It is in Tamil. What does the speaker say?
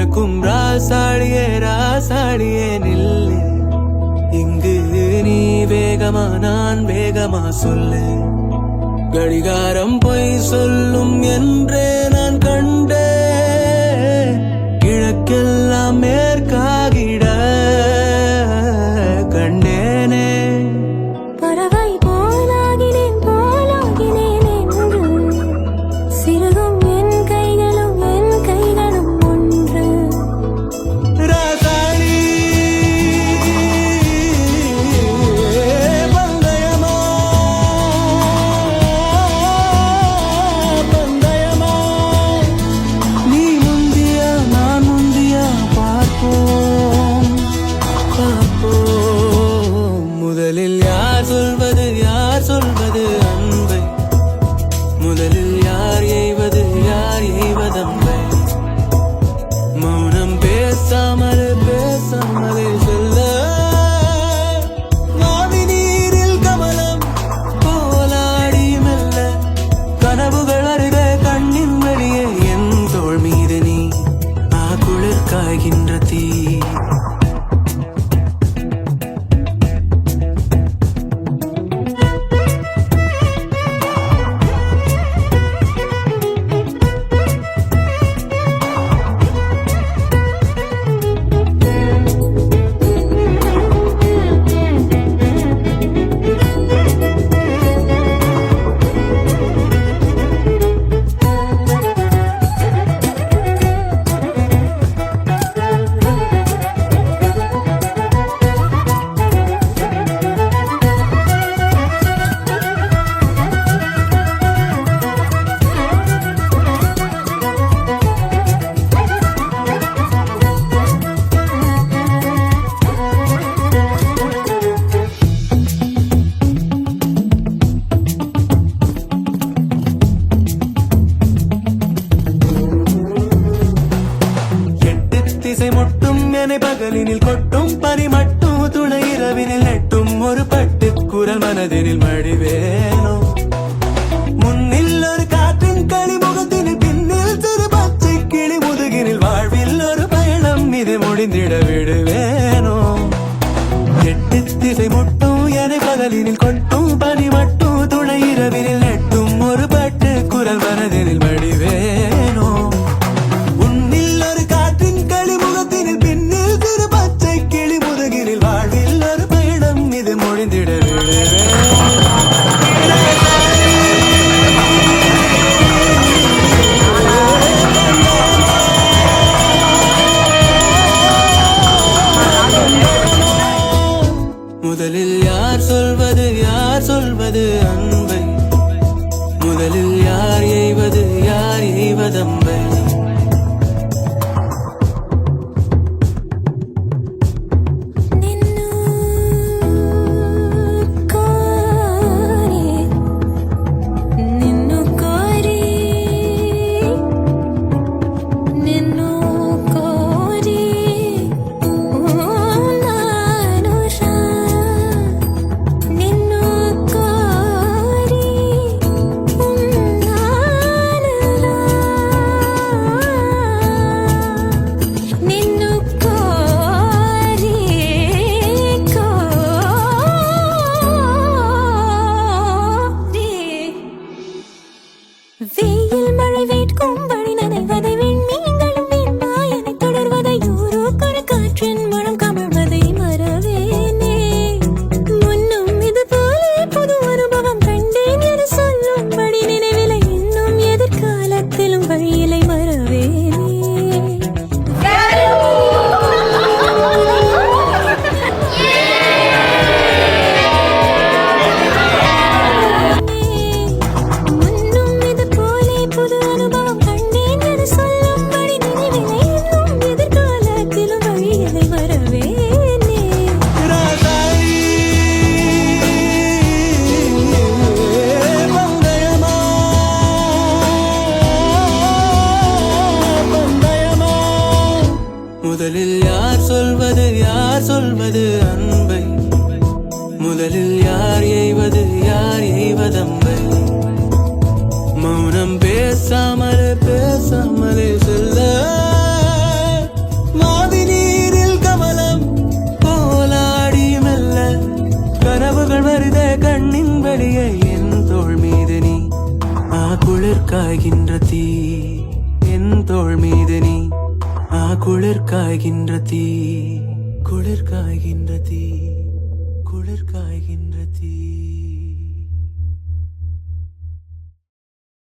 பிறக்கும் ராசாடியே ராசாடியே நில்லு. இங்கு நீ வேகமா நான் வேகமா சொல்லு. கடிகாரம் பொய் சொல்லும் என்றே நான் கண்டே. கிழக்கெல்லாம் மேற்காகிட கண்டேனே. பறவை போலாகினேன் போலாகினேன் என்று சிறுகும் என் கைகளும் ஒன்று. ராசாடி பந்தயமா பந்தயமா. நீ முந்தியா நான் முந்தியா பார்ப்போம் பார்ப்போம். முதலில் யார் சொல்வது அன்பை. முதலில் யார் எய்வதம்பை. மௌனம் பேசாமலே சொல்ல. மாவி நீரில் கமலம் போலாடி மெல்ல. கனவுகள் அருக கண்ணின் வெளியே என் தோள் மீது நீ. குளிர் காய்கின்ற தீ. திசை முட்டும் என பகலினில் கொட்டும் பனி மட்டும் துணை இரவினில் நெட்டும் ஒரு பட்டு குரல் மனதினில் மடிவேனோ. முன்னில் ஒரு காற்றின் களிமுகத்தினில் பின்னில் சிறு பச்சை கிளி முதுகினில் வாழ்வில் ஒரு பயணம் இது முடிந்திட விடுவேனோ. எட்டு திசை முட்டும் என பகலினில் கொட்டும் பனி மட்டும் துணை இரவினில் நெட்டும் ஒரு பட்டு குரல் மனதினில் மடிவேனோ. முதலில் யார் சொல்வது அன்பை. முதலில் யார் எய்வதம்பை. வெயில் மழை வேட்கும் வழி நனைவதை விண்மீன்களும் வெண்மாயனை தொடர்வதை யூரோ கொடு காற்றின் மனம் கமழ்வதை மறவேனே. முன்னும் இது போல புது அனுபவம் கண்டேன் என சொல்லும்படி நினைவிலை. இன்னும் எதிர்காலத்திலும் வழியிலை மறவேனே. முதலில் யார் சொல்வது அன்பை. முதலில் யார் எய்வதம்பை. மௌனம் பேசாமலே சொல்ல. குளிர் காய்கின்ற தீ என் தோள் மீது நீ குளிர் காய்கின்ற தீ குளிர் காய்கின்ற தீ குளிர் காய்கின்ற தீ